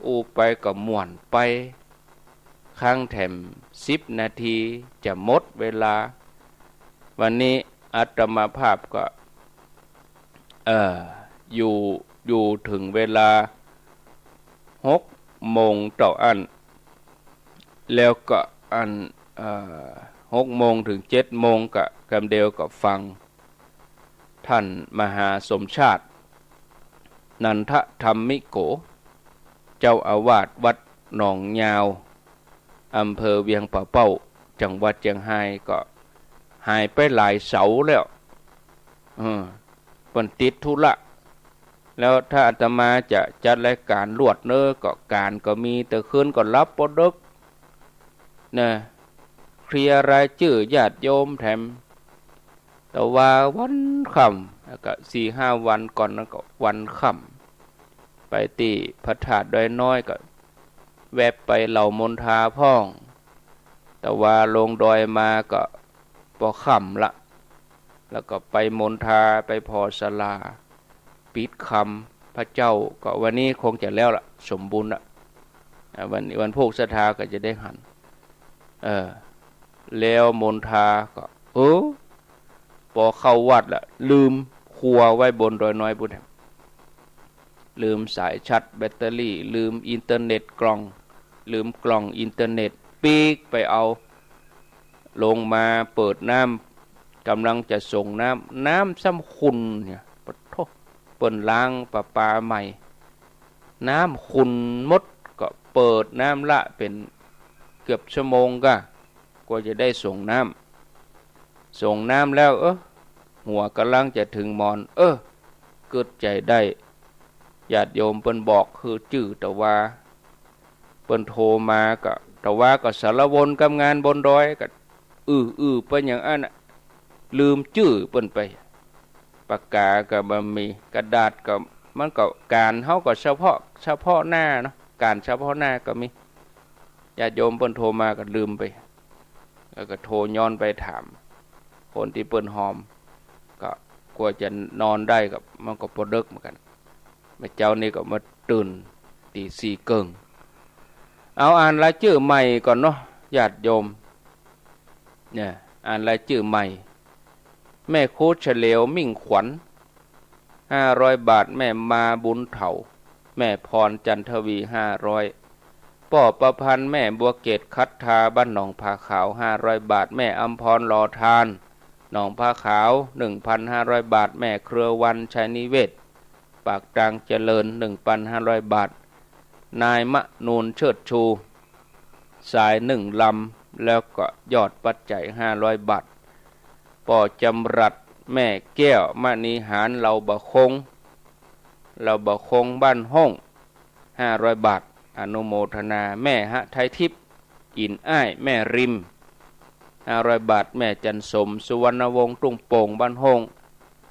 อูไปก็ม่วนไปข้างแถม10 นาทีจะหมดเวลาวันนี้อาตมาภาพก็อยู่ถึงเวลา6 โมงต่ออันแล้วก็อัน6 โมงถึง7 โมงก็กำเดียวก็ฟังท่านมหาสมชาตินันทธรรมิโกเจ้าอาวาสวัดหนองยาวอำเภอเวียงป่าเป้าจังหวัดเชียงรายก็หายไปหลายเสาแล้วเพิ่นติดธุระแล้วถ้าอาตมาจะจัดรายการลวดเนอก็การก็มีแต่คืนก็รับบ่ดึกนะเคลียร์รายชื่อญาติโยมแถมแต่ว่าวันค่ำแล้วก็4-5 วันก่อนนั้นก็วันค่ำไปที่พระธาตุดอยน้อยก็แวบไปเหล่ามนทาพ่องแต่ว่าลงดอยมาก็พอค่ำละแล้วก็ไปมนทาไปพอศาลาปิดคำพระเจ้าก็วันนี้คงจะแล้วละสมบูรณ์ละวันโภคศรัทธาก็จะได้หันแล้วมนทาก็พอเข้าวัดละลืมครัวไว้บนดอยน้อยบุญลืมสายชัดแบตเตอรี่ลืมอินเทอร์เน็ตกล่องลืมกล่องอินเทอร์เน็ตปีกไปเอาลงมาเปิดน้ำ กำลังจะส่งน้ำซ้ำขุ่นเนี่ยปะโทเปิ่นล้างประปาใหม่น้ำขุ่นมดก็เปิดน้ำละเป็นเกือบชั่วโมงก็จะได้ส่งน้ำแล้วหัวกำลังจะถึงมอนเกิดใจได้ญาติโยมเปิ้นบอกคือจื้อแต่ว่าเปิ้นโทรมาก็แต่ว่าก็สารวนกับงานบนดอยก็เปิ้นอย่างอันลืมจื้อเปิ้นไปปากกาก็บ่มีกระดาษก็มันก็การเฮาก็เฉพาะหน้าเนาะการเฉพาะหน้าก็มีญาติโยมเปิ้นโทรมาก็ลืมไปแล้วก็โทรย้อนไปถามคนที่เปิ้นหอมก็กว่าจะนอนได้ก็มันก็พอดึกเหมือนกันแม่เจ้านี่ก็มาตื่นตีสี่เกิงเอาอ่านรายชื่อใหม่ก่อนเนาะญาติโยมเนี่ยอ่านรายชื่อใหม่แม่คูเฉลียวมิ่งขวัญ500 บาทแม่มาบุญเถาแม่พรจันทวี500ป่อประพันธ์แม่บัวเกตคัตทาบ้านหนองผาขาว500 บาทแม่อัมพรรอทานหนองผาขาว 1,500 บาทแม่เครือวันชัยนิเวศปากกลางเจริญ 1,500 บาทนายมะนูนเชิดชูสาย1 ลำแล้วก็ยอดปัจจัย500 บาทป่อจำรัดแม่แก้วมณีหารเราบะคงบ้านห้อง500 บาทอนุโมทนาแม่หะไทยทิพย์อินอ้ายแม่ริม500 บาทแม่จันสมสุวรรณวงศ์ตุ้งโป่งบ้านห้อง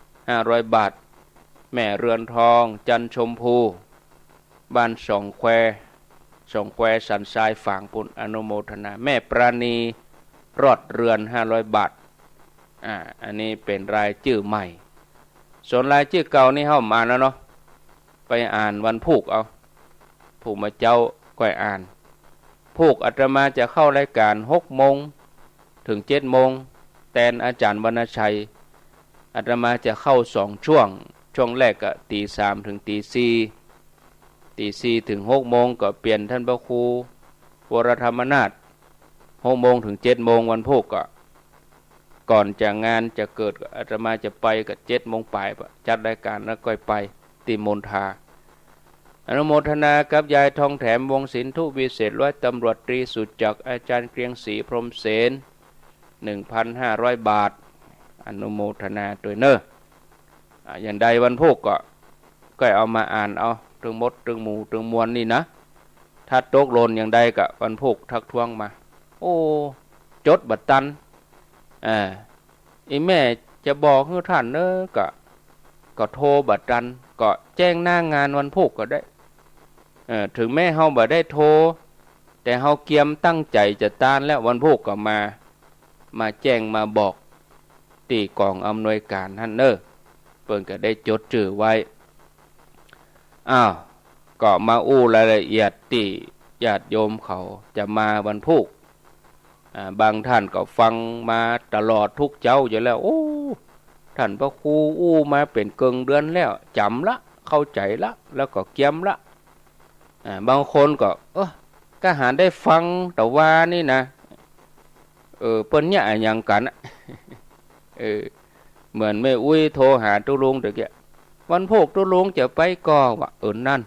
500 บาทแม่เรือนทองจันชมพูบ้านสองแควสันทรายฝางปุ่นอนุโมทนาแม่ปราณีรอดเรือน500 บาทอันนี้เป็นรายชื่อใหม่ส่วนรายชื่อเก่านี่เข้ามาแล้วเนาะไปอ่านวันพุกเอาผู้มาเจ้าก็อ่านพุกอาตมาจะเข้ารายการ6 โมงถึง7 โมงแทนอาจารย์วรรณชัยอาตมาจะเข้า2 ช่วงแรกก็ตี 3ถึงตี 4ตี 4ถึง6 โมงก็เปลี่ยนท่านพระครูวรธรรมนาถ6 โมงถึง7 โมงวันพุกก็ก่อนจะงานจะเกิดอาตมาจะไปกับ7 โมงปลายจัดรายการแล้วก็ไปติมนทาอนุโมทนากับยายทองแถมวงศิลป์ทุวิเศษร้อยตำรวจตรีสุจักรอาจารย์เกรียงศรีพรหมเสน 1,500 บาทอนุโมทนาตัวเนออย่างใดวันพุกก็เอามาอ่านเอาตึงมดตึงหมูตึงมวลนี่นะถ้าตกหล่นอย่างใดก็วันพุกทักท้วงมาโอ้จดบัตรตันอีแม่จะบอกให้ท่านเนอะก็โทรบัตรตันก็แจ้งหน้างานวันพุกก็ได้ถึงแม่เฮาบ่ได้โทรแต่เฮาเกียมตั้งใจจะตานแล้ววันพุกก็มาแจ้งมาบอกตีกองอำนวยการท่านเนอะเปิ้นก็ได้จดชื่อไว้ก็มาอู้รายละเอียดที่ญาติโยมเขาจะมาวันพุกบางท่านก็ฟังมาตลอดทุกเจ้าอยู่แล้วโอ้ท่านพระครูอู้มาเป็นเกินเดือนแล้วจำละเข้าใจละแล้วก็เกียมละบางคนก็หาได้ฟังแต่ว่านี่นะเปิ้นเนี่ยอย่างกันเหมือนแม่อุ้ยโทรหาตุลุงเด็กวันพุกตุลุงจะไปก็ว่านั่น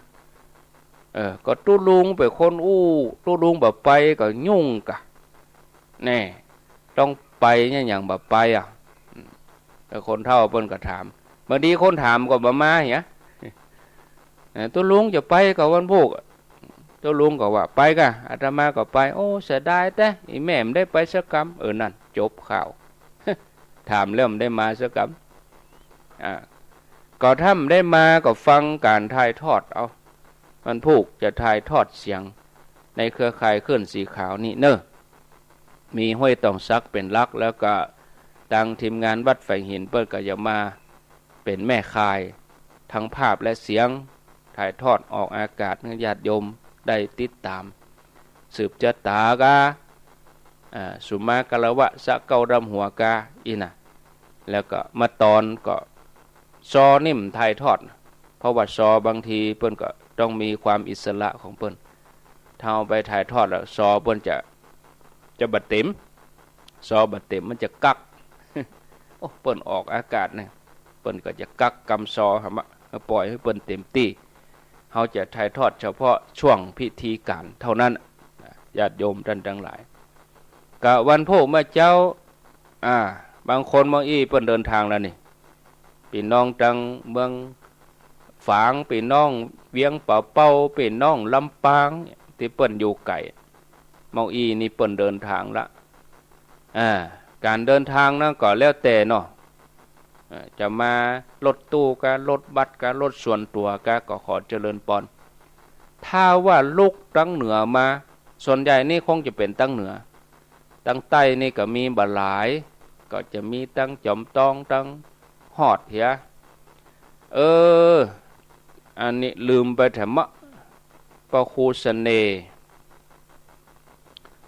ก็ตุลุงเป็นคนอู้ตุลุงแบบไปก็ยุ่งกะแน่ต้องไปเนี่ยอย่างแบบไปแต่คนเฒ่าเปิ้นก็ถามบางทีคนถามก็บ่มาเหี้ยตุลุงจะไปก็วันพุกตุลุงก็ว่าไปกะอาตมาก็ไปโอ้เสียดายแต่อีแม่มได้ไปสักกำนั่นจบข่าวถามเริ่มได้มาสักกำก็ถ้าได้มาก็ฟังการถ่ายทอดเอาวันพุกจะถ่ายทอดเสียงในเครือข่ายคลื่นสีขาวนี่เนอะมีห้วยตองซักเป็นหลักแล้วก็ทางทีมงานวัดไฟหินเปิ้นก็จะมาเป็นแม่ข่ายทั้งภาพและเสียงถ่ายทอดออกอากาศให้ญาติโยมได้ติดตามสืบจะตากาสุมากะละวะสะเกาดำหัวกาอีน่ะแล้วก็มาตอนก็ซอนิ่มถ่ายทอดเพราะว่าซอบางทีเปิ้นก็ต้องมีความอิสระของเปิ้นถ้าเอาไปถ่ายทอดแล้วซอเปิ้นจะบัดเต็มซอบัดเต็มมันจะกัก โอ้เปิ้นออกอากาศเนี่ยเปิ้นก็จะกักกำซอหำปล่อยให้เปิ้นเต็มที่เขาจะถ่ายทอดเฉพาะช่วงพิธีการเท่านั้นญาติโยมท่านทั้งหลายกะวันโพเมื่อเจ้าบางคนบางอีเปิ้นเดินทางแล้วนี่พี่น้องจังเมืองฝางพี่น้องเวียงป่าเป้าพี่น้องลำปางที่เปิ้นอยู่ไกลบางอีนี่เปิ้นเดินทางละการเดินทางนั้นก็แล้วแต่เนาะจะมารถตู้กับรถบัสกับรถส่วนตัวก็ขอเจริญปอนถ้าว่าลุกตั้งเหนือมาส่วนใหญ่นี่คงจะเป็นตั้งเหนือตั้งใต้นี่ก็มีบหลายก็จะมีตั้งจอมตองตั้งหอดเหียอันนี้ลืมไปแถมปะคูสเน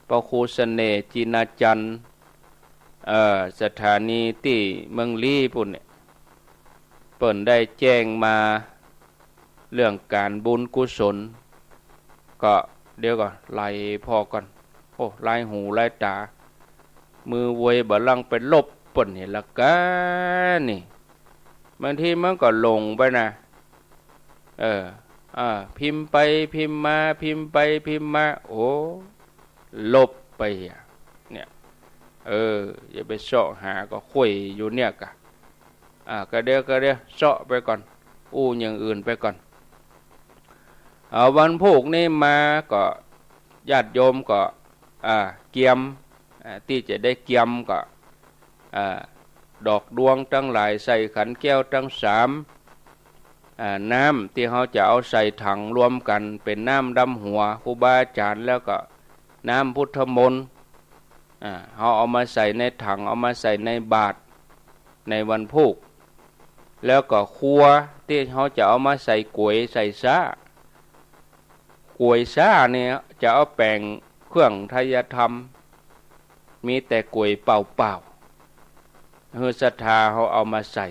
ปะคูสเนจีนาจันสถานีที่เมืองลี่ปุ่นเนี่ยเปิ่นได้แจ้งมาเรื่องการบุญกุศลก็เดี๋ยวก่อนไล่พอก่อนโอ้ไล่หูไล่ตามือเวยบลังไปลบเปิ่นเห็นละกันนี่บางทีมันก็ลงไปนะพิมพ์ไปพิมพ์มาพิมพ์ไปพิมพ์มาโอ้ลบไปเนี่ยอย่าไปเสาะหาก็คุยอยู่เนี่ยกะก็เดี๋ยวเสาะไปก่อนอย่างอื่นไปก่อนวันพวกนี้มาก็ญาติโยมก็เกียมที่จะได้เกียมก็ดอกดวงทั้งหลายใส่ขันแก้วทั้งสามน้ำที่เขาจะเอาใส่ถังรวมกันเป็นน้ำดำหัวครูบาอาจารย์แล้วก็น้ำพุทธมนต์เขาเอามาใส่ในถังเอามาใส่ในบาตรในวันพุกแล้วก็ครัวที่เขาจะเอามาใส่กล้วยใส่ซ่ากล้วยซ่าเนี่ยจะเอาแป้งเครื่องไทยธรรมมีแต่กล้วยเปล่าเฮือศรัทธาเขาเอามาใส่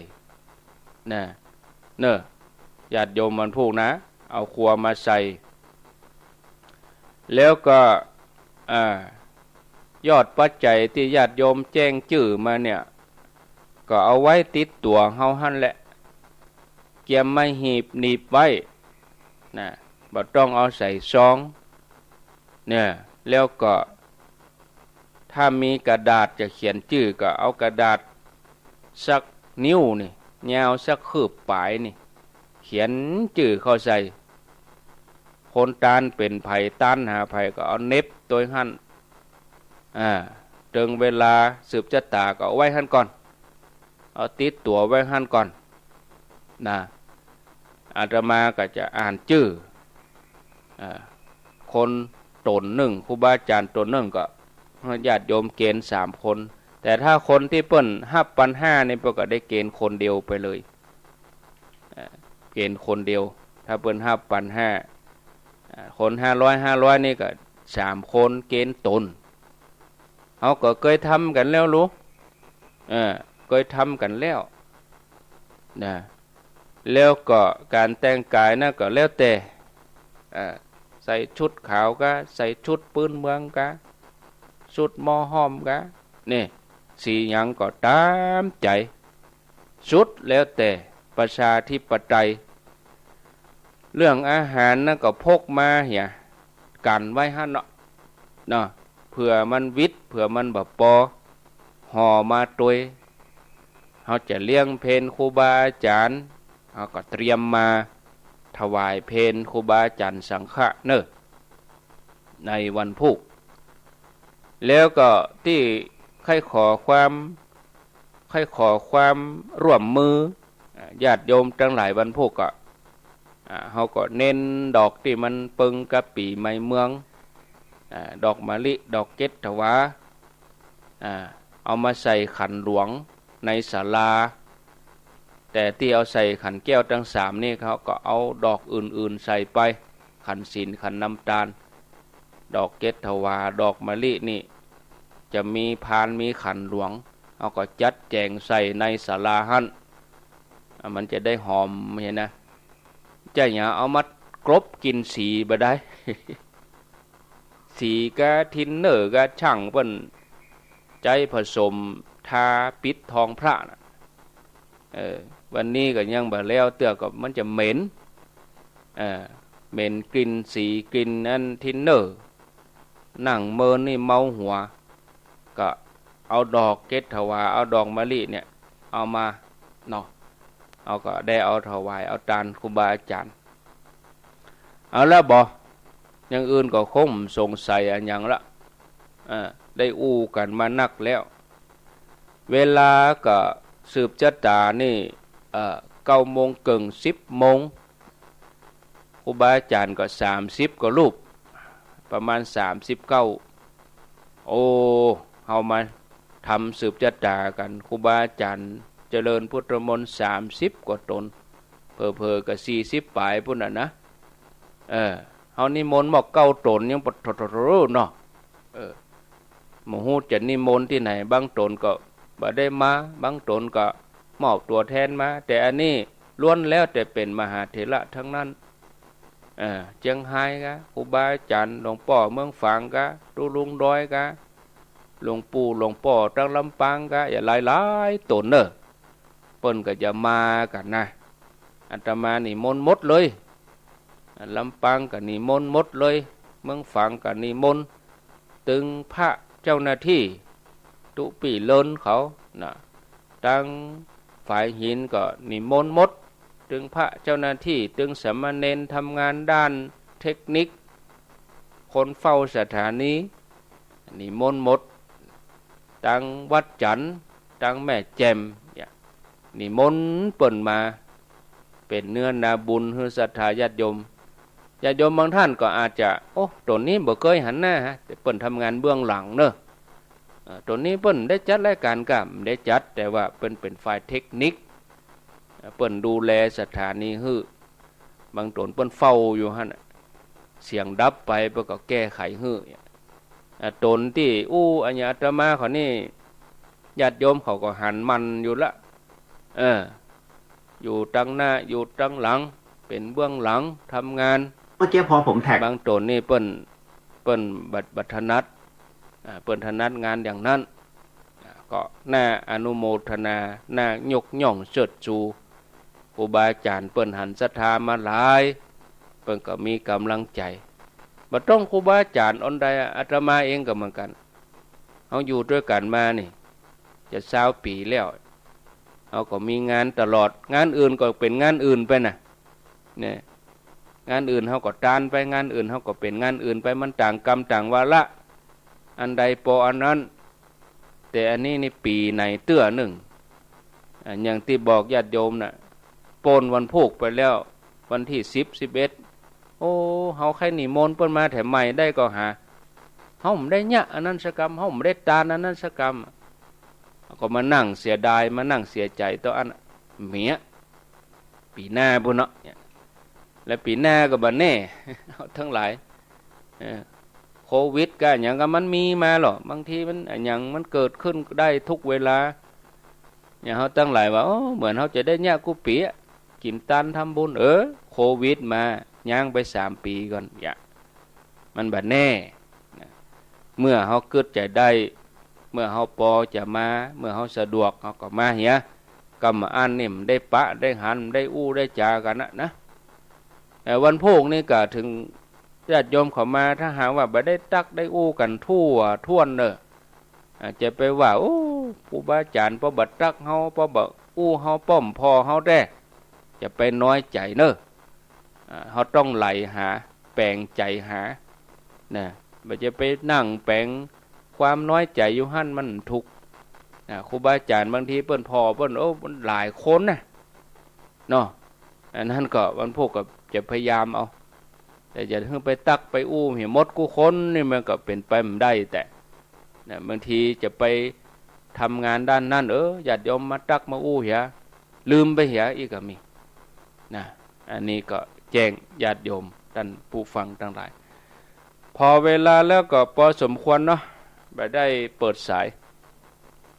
เนอะญาติโยมวันพุกนะเอาครัวมาใส่แล้วก็ยอดปัจจัยที่ญาติโยมแจ้งชื่อมาเนี่ยก็เอาไว้ติดตัวเฮาหั่นแหละเกียมไม่หีบหนีบไว้นะบ่ต้องเอาใส่ซองเนี่ยแล้วก็ถ้ามีกระดาษจะเขียนชื่อก็เอากระดาษสักนิ้วนี่ยาวสักคืบปลายนี่เขียนชื่อเข้าใส่คนตานเป็นไผ่ต้านหาไผ่ก็เอาเน็บตัวหั่นถึงเวลาสืบชะตาก็เอาไว้หั่นก่อนเอาติดตัวไว้หั่นก่อนนะอาตมาก็จะอ่านชื่อคนตนหนึ่งครูบาอาจารย์ตนหนึ่งก็ญาติโยมเกณฑ์3 คนแต่ถ้าคนที่เปิ้น5,500นี่เปิ้นก็ได้เกณฑ์คนเดียวไปเลยเกณฑ์คนเดียวถ้าเปิ้น5,500คน500นี่ก็3 คนเกณฑ์ตนเขาก็เคยทำกันแล้วรู้เคยทำกันแล้วนะแล้วก็การแต่งกายนะก็แล้วแต่ใส่ชุดขาวก็ใส่ชุดปืนเมืองก็ชุดมอห้อมก็นี่สีหยังก็ตามใจชุดแล้วแต่ประชาธิปไตยเรื่องอาหารนะก็พกมาเหี่ยกันไว้หั่นเนาะเผื่อมันวิทย์เผื่อมันบ่ปอห่อมาตัวยเขาจะเลี้ยงเพลครูบาอาจารย์เขาก็เตรียมมาถวายเพลครูบาอาจารย์สังฆะเนอะในวันพุกแล้วก็ที่ใครขอความร่วมมือญาติโยมทั้งหลายวันพุกก็เขาก็เน้นดอกที่มันปึงกับปีใหม่เมืองดอกมะลิดอกเกตถวาเอามาใส่ขันหลวงในศาลาแต่ที่เอาใส่ขันแก้วทั้ง3นี่เขาก็เอาดอกอื่นๆใส่ไปขันศีลขันน้ำตาลดอกเกตถวาดอกมะลินี่จะมีพานมีขันหลวงเอาก็จัดแจงใส่ในศาลาหั่นมันจะได้หอมเห็นนะจะอย่าเอามากรบกินสีบ่ได้ สีกะทินเนอร์กะช่างเปิ้นใจผสม ทาปิดทองพระนะวันนี้ก็ยังบ่แล้วเตือก็มันจะเหม็นเหม็นกลิ่นสีกลิ่นนั่นทินเนอร์หนังเมินนี่เมาหัวก็เอาดอกเกตถวายเอาดอกมะลิเนี่ยเอามาเนาะเอาก็ได้เอาถวายเอาจานครูบาอาจารย์เอาแล้วบ่อย่างอื่นก็คงสงสัยอันยังละได้อู้กันมานักแล้วเวลาก็สืบจัตตานี่9:30 10:00ครูบาอาจารย์ก็30ก็รูปประมาณ39โอ้เฮามาทำสืบจัตตากันครูบาอาจารย์เจริญพุทธมนต์30กว่าตนเพอๆก็40ปลายพุ่นน่ะนะเฮานิมนต์หมอก9ตนยังปททเนาะหมู่ฮู้จะนิมนต์ที่ไหนบางตนก็บ่ได้มาบางตนก็มอบตัวแทนมาแต่อันนี้ล้วนแล้วแต่เป็นมหาเถระทั้งนั้นเจียงไฮ้กะครูบาอาจารย์หลวงพ่อเมืองฝางกะตูลุงดอยกะหลวงปู่หลวงพ่อตั้งลำปางกะอย่าหลายๆตนเนอะเปิ้นก็จะมากันนะอาตมานี่มนต์หมดเลยลำปางก็นิมนต์หมดเลยเมืองฝางก็นิมนต์ตึงพระเจ้าหน้าที่ตุปีเลินเขานะตั้งฝ่ายหินก็นิมนต์หมดถึงพระเจ้าหน้าที่ถึงสามเณรทำงานด้านเทคนิคคนเฝ้าสถานีนิมนต์หมดตั้งวัดจันทร์ตั้งแม่แจ่มนิมนต์เปิ่นมาเป็นเนื้อนาบุญให้ศรัทธาญาติโยมบางท่านก็อาจจะโอ้ตนนี้บ่เคยหันหน้าฮะแต่เปิ่นทำงานเบื้องหลังเนอะตนนี้เปิ่นได้จัดรายการก็ได้จัดแต่ว่าเปิ่นเป็นฝ่ายเทคนิคเปิ่นดูแลสถานีฮื้อบางตนเปิ่นเฝ้าอยู่หั่นเสียงดับไปเปิ่นก็แก้ไขฮื้อตนที่อัญญาตมาเขานี่ญาติโยมเขาก็หันมันอยู่ละอยู่ตั้งหน้าอยู่ตั้งหลังเป็นเบื้องหลังทำงานเมื่อกี้พอผมแท็กบางตนนี่เปิ้นบัตรนัดเปิ้นถนัดงานอย่างนั้นก็น่าอนุโมทนาน่ายกย่องเชิดชูครูบาอาจารย์เปิ้นหันศรัทธามาหลายเปิ้นก็มีกำลังใจบ่ต้องครูบาอาจารย์อนใดอาตมาเองก็เหมือนกันเฮาอยู่ด้วยกันมานี่จะ20ปีแล้วเฮาก็มีงานตลอดงานอื่นก็เป็นงานอื่นไปน่ะเนี่ยงานอื่นเฮาก็ตานไปงานอื่นเฮาก็เป็นงานอื่นไปมันต่างกรรมต่างวาระอันใดปออันนั้นแต่อันนี้นี่ปีไหนเตื้อหนึ่งอย่างที่บอกญาติโยมน่ะโปนวันพุกไปแล้ววันที่10 11โอ้เฮาใครนิมนต์เปิ้นมาแถมใหม่ได้ก็หาเฮาไม่ได้ยะอันนั้นสกรรมเฮาไม่ได้ตานอันนั้นสกรรมก็มานั่งเสียดายมานั่งเสียใจต่ออันเมียปีหน้าพุ่นเนาะและปีหน้าก็บ่แน่ทั้งหลายโควิดก็อย่างก็มันมีมาหรอบางทีมันอย่างมันเกิดขึ้นได้ทุกเวลาอย่างเขาตั้งหลายว่าเหมือนเขาจะได้เนี่ยกูปีกินตันทำบุญโควิดมาย่างไป3 ปีก่อนมันบ่แน่เมื่อเขาเกิดใจได้เมื่อเขาพอจะมาเมื่อเขาสะดวกเขาก็มาเหียกรรมอันนี่มันได้ปะได้หันได้ได้จากันนะแต่วันพกนี่ก็ถึงญาติโยมเขามาถ้าหากว่าบ่ได้ตักได้กันทั่วท่วนเนอะจะไปว่าครูบาอาจารย์พอบัดตักเฮาพอบ่เฮาป้อมพอเฮาได้จะไปน้อยใจเนอะเฮาต้องไหลหาแปลงใจหานะบ่จะไปนั่งแปลงความน้อยใจอยู่หั่นมันทุกข์ครูบาอาจารย์บางทีเปิ้นพอเปิ้นมันหลายคนนะเนาะอันนั้นก็วันพวกก็จะพยายามเอาแต่อย่าเพิ่งไปตักไปเหี่ยมดกูคนนี่มันก็เป็นไปไม่ได้แต่บางทีจะไปทำงานด้านนั้นญาติโยมมาตักมาเหียลืมไปเหียอีกก็มีนะอันนี้ก็แจ้งญาติโยมท่านผู้ฟังทั้งหลายพอเวลาแล้วก็พอสมควรเนาะไปได้เปิดสาย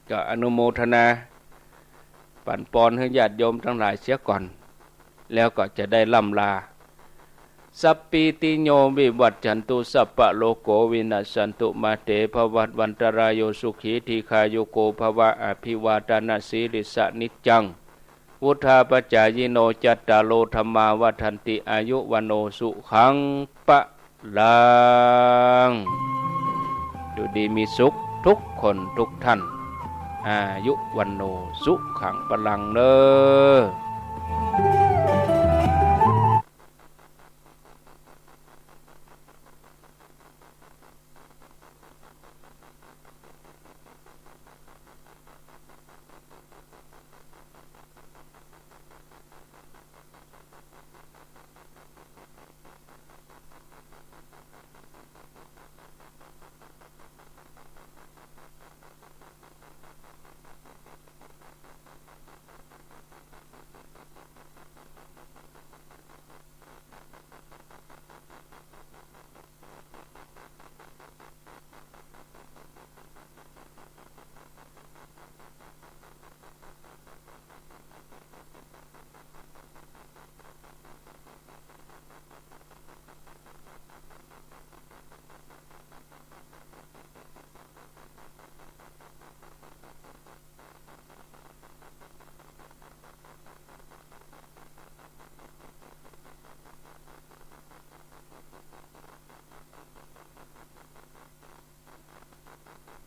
ก็อนุโมทนาปั่นปอนให้ญาติโยมทั้งหลายเสียก่อนแล้วก็จะได้ล่ำลา สัพพิติโยวิวัจจันตุสัพพะโลกโกวินัสสันตุมาเตภวัตวันตรายโยสุขีทีคายุโกภวะอภิวาทนาสีริสนิจจังวุธาปจายโนจัตตาโลธรรมาวัฏันติอายุวโนสุขังปะลังอยู่ดีมีสุขทุกคนทุกท่านอายุวันโนสุขังปะลังเนอ